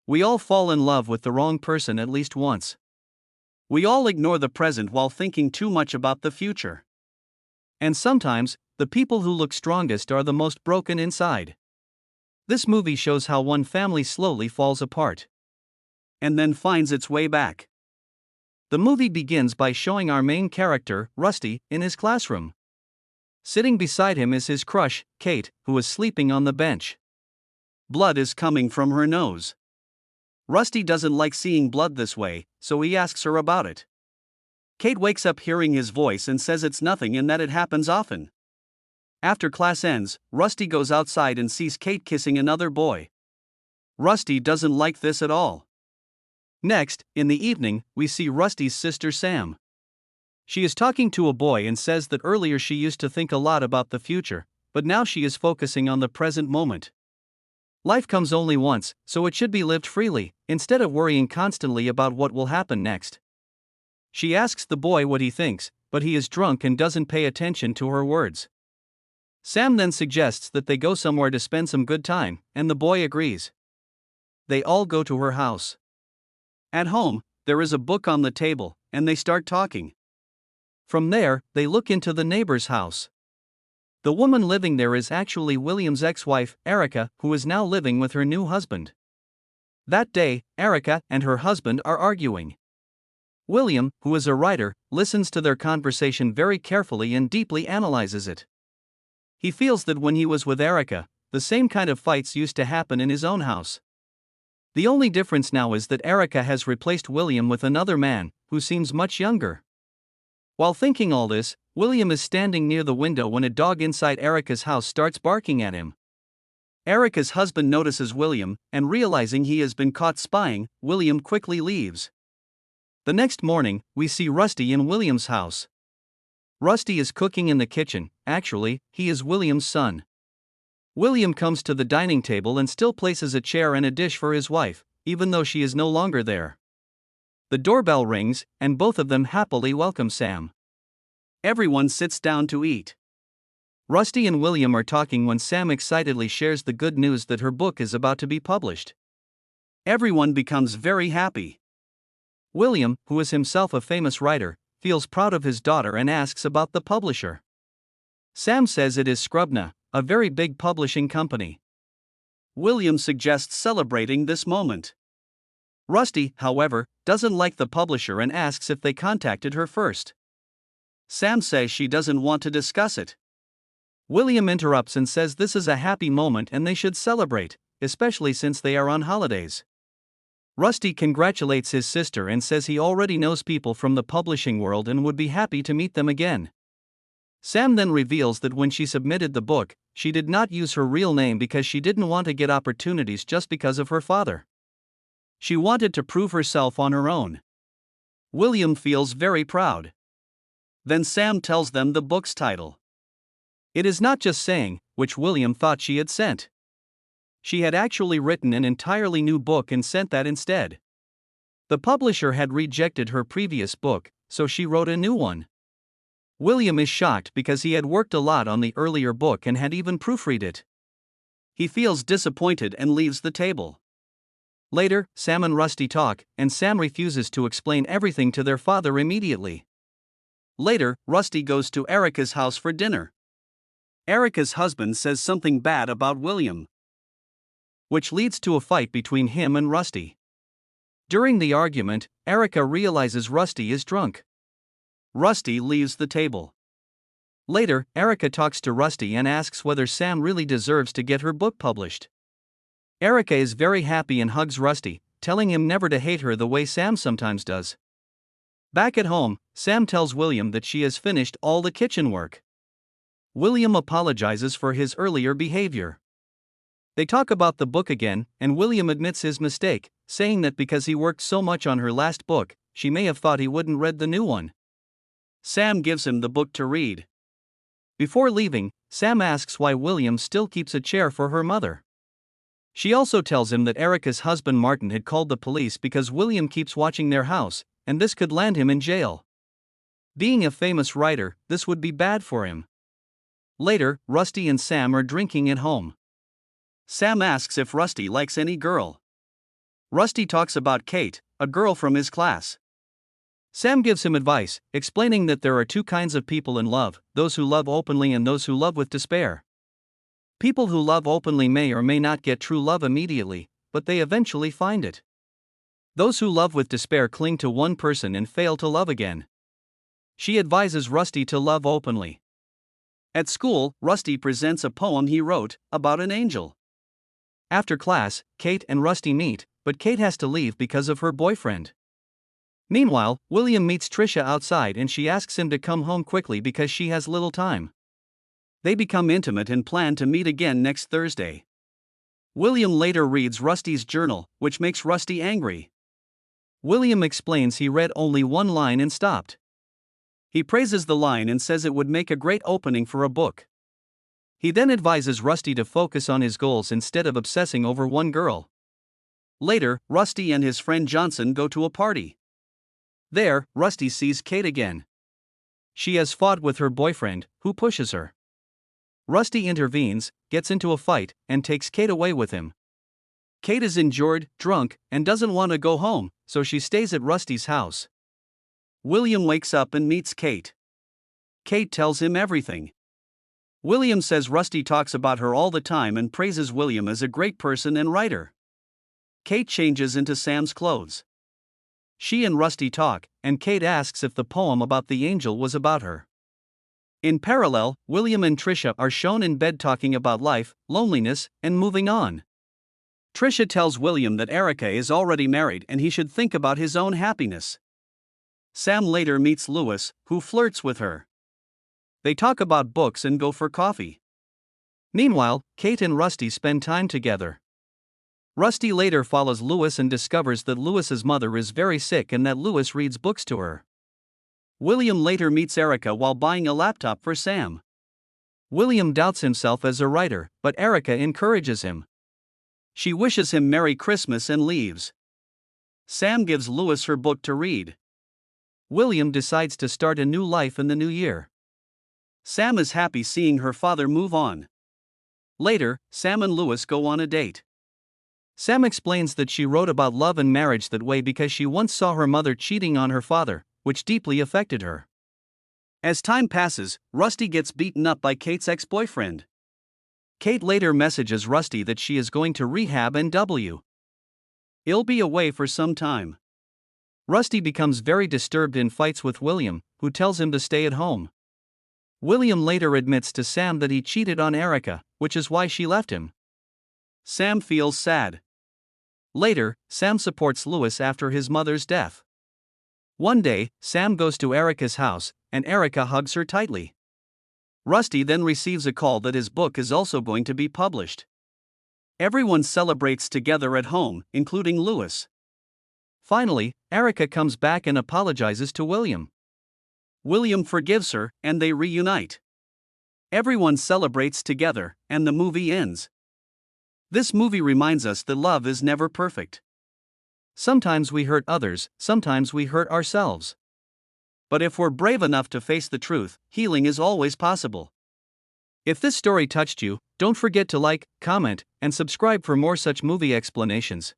We all fall in love with the wrong person at least once. We all ignore the present while thinking too much about the future. And sometimes, the people who look strongest are the most broken inside. This movie shows how one family slowly falls apart and then finds its way back. The movie begins by showing our main character, Rusty, in his classroom. Sitting beside him is his crush, Kate, who is sleeping on the bench. Blood is coming from her nose. Rusty doesn't like seeing blood this way, so he asks her about it. Kate wakes up hearing his voice and says it's nothing and that it happens often. After class ends, Rusty goes outside and sees Kate kissing another boy. Rusty doesn't like this at all. Next, in the evening, we see Rusty's sister Sam. She is talking to a boy and says that earlier she used to think a lot about the future, but now she is focusing on the present moment. Life comes only once, so it should be lived freely, instead of worrying constantly about what will happen next. She asks the boy what he thinks, but he is drunk and doesn't pay attention to her words. Sam then suggests that they go somewhere to spend some good time, and the boy agrees. They all go to her house. At home, there is a book on the table, and they start talking. From there, they look into the neighbor's house. The woman living there is actually William's ex-wife, Erica, who is now living with her new husband. That day, Erica and her husband are arguing. William, who is a writer, listens to their conversation very carefully and deeply analyzes it. He feels that when he was with Erica, the same kind of fights used to happen in his own house. The only difference now is that Erica has replaced William with another man, who seems much younger. While thinking all this, William is standing near the window when a dog inside Erica's house starts barking at him. Erica's husband notices William, and realizing he has been caught spying, William quickly leaves. The next morning, we see Rusty in William's house. Rusty is cooking in the kitchen. Actually, he is William's son. William comes to the dining table and still places a chair and a dish for his wife, even though she is no longer there. The doorbell rings, and both of them happily welcome Sam. Everyone sits down to eat. Rusty and William are talking when Sam excitedly shares the good news that her book is about to be published. Everyone becomes very happy. William, who is himself a famous writer, feels proud of his daughter and asks about the publisher. Sam says it is Scribner, a very big publishing company. William suggests celebrating this moment. Rusty, however, doesn't like the publisher and asks if they contacted her first. Sam says she doesn't want to discuss it. William interrupts and says this is a happy moment and they should celebrate, especially since they are on holidays. Rusty congratulates his sister and says he already knows people from the publishing world and would be happy to meet them again. Sam then reveals that when she submitted the book, she did not use her real name because she didn't want to get opportunities just because of her father. She wanted to prove herself on her own. William feels very proud. Then Sam tells them the book's title. It is not just saying, which William thought she had sent. She had actually written an entirely new book and sent that instead. The publisher had rejected her previous book, so she wrote a new one. William is shocked because he had worked a lot on the earlier book and had even proofread it. He feels disappointed and leaves the table. Later, Sam and Rusty talk, and Sam refuses to explain everything to their father immediately. Later, Rusty goes to Erica's house for dinner. Erica's husband says something bad about William, which leads to a fight between him and Rusty. During the argument, Erica realizes Rusty is drunk. Rusty leaves the table. Later, Erica talks to Rusty and asks whether Sam really deserves to get her book published. Erica is very happy and hugs Rusty, telling him never to hate her the way Sam sometimes does. Back at home, Sam tells William that she has finished all the kitchen work. William apologizes for his earlier behavior. They talk about the book again, and William admits his mistake, saying that because he worked so much on her last book, she may have thought he wouldn't read the new one. Sam gives him the book to read. Before leaving, Sam asks why William still keeps a chair for her mother. She also tells him that Erica's husband Martin had called the police because William keeps watching their house, and this could land him in jail. Being a famous writer, this would be bad for him. Later, Rusty and Sam are drinking at home. Sam asks if Rusty likes any girl. Rusty talks about Kate, a girl from his class. Sam gives him advice, explaining that there are two kinds of people in love, those who love openly and those who love with despair. People who love openly may or may not get true love immediately, but they eventually find it. Those who love with despair cling to one person and fail to love again. She advises Rusty to love openly. At school, Rusty presents a poem he wrote about an angel. After class, Kate and Rusty meet, but Kate has to leave because of her boyfriend. Meanwhile, William meets Trisha outside and she asks him to come home quickly because she has little time. They become intimate and plan to meet again next Thursday. William later reads Rusty's journal, which makes Rusty angry. William explains he read only one line and stopped. He praises the line and says it would make a great opening for a book. He then advises Rusty to focus on his goals instead of obsessing over one girl. Later, Rusty and his friend Johnson go to a party. There, Rusty sees Kate again. She has fought with her boyfriend, who pushes her. Rusty intervenes, gets into a fight, and takes Kate away with him. Kate is injured, drunk, and doesn't want to go home, so she stays at Rusty's house. William wakes up and meets Kate. Kate tells him everything. William says Rusty talks about her all the time and praises William as a great person and writer. Kate changes into Sam's clothes. She and Rusty talk, and Kate asks if the poem about the angel was about her. In parallel, William and Trisha are shown in bed talking about life, loneliness, and moving on. Trisha tells William that Erica is already married and he should think about his own happiness. Sam later meets Lewis, who flirts with her. They talk about books and go for coffee. Meanwhile, Kate and Rusty spend time together. Rusty later follows Lewis and discovers that Lewis's mother is very sick and that Lewis reads books to her. William later meets Erica while buying a laptop for Sam. William doubts himself as a writer, but Erica encourages him. She wishes him Merry Christmas and leaves. Sam gives Lewis her book to read. William decides to start a new life in the new year. Sam is happy seeing her father move on. Later, Sam and Lewis go on a date. Sam explains that she wrote about love and marriage that way because she once saw her mother cheating on her father, which deeply affected her. As time passes, Rusty gets beaten up by Kate's ex-boyfriend. Kate later messages Rusty that she is going to rehab and he'll be away for some time. Rusty becomes very disturbed and fights with William, who tells him to stay at home. William later admits to Sam that he cheated on Erica, which is why she left him. Sam feels sad. Later, Sam supports Lewis after his mother's death. One day, Sam goes to Erica's house, and Erica hugs her tightly. Rusty then receives a call that his book is also going to be published. Everyone celebrates together at home, including Lewis. Finally, Erica comes back and apologizes to William. William forgives her, and they reunite. Everyone celebrates together, and the movie ends. This movie reminds us that love is never perfect. Sometimes we hurt others, sometimes we hurt ourselves. But if we're brave enough to face the truth, healing is always possible. If this story touched you, don't forget to like, comment, and subscribe for more such movie explanations.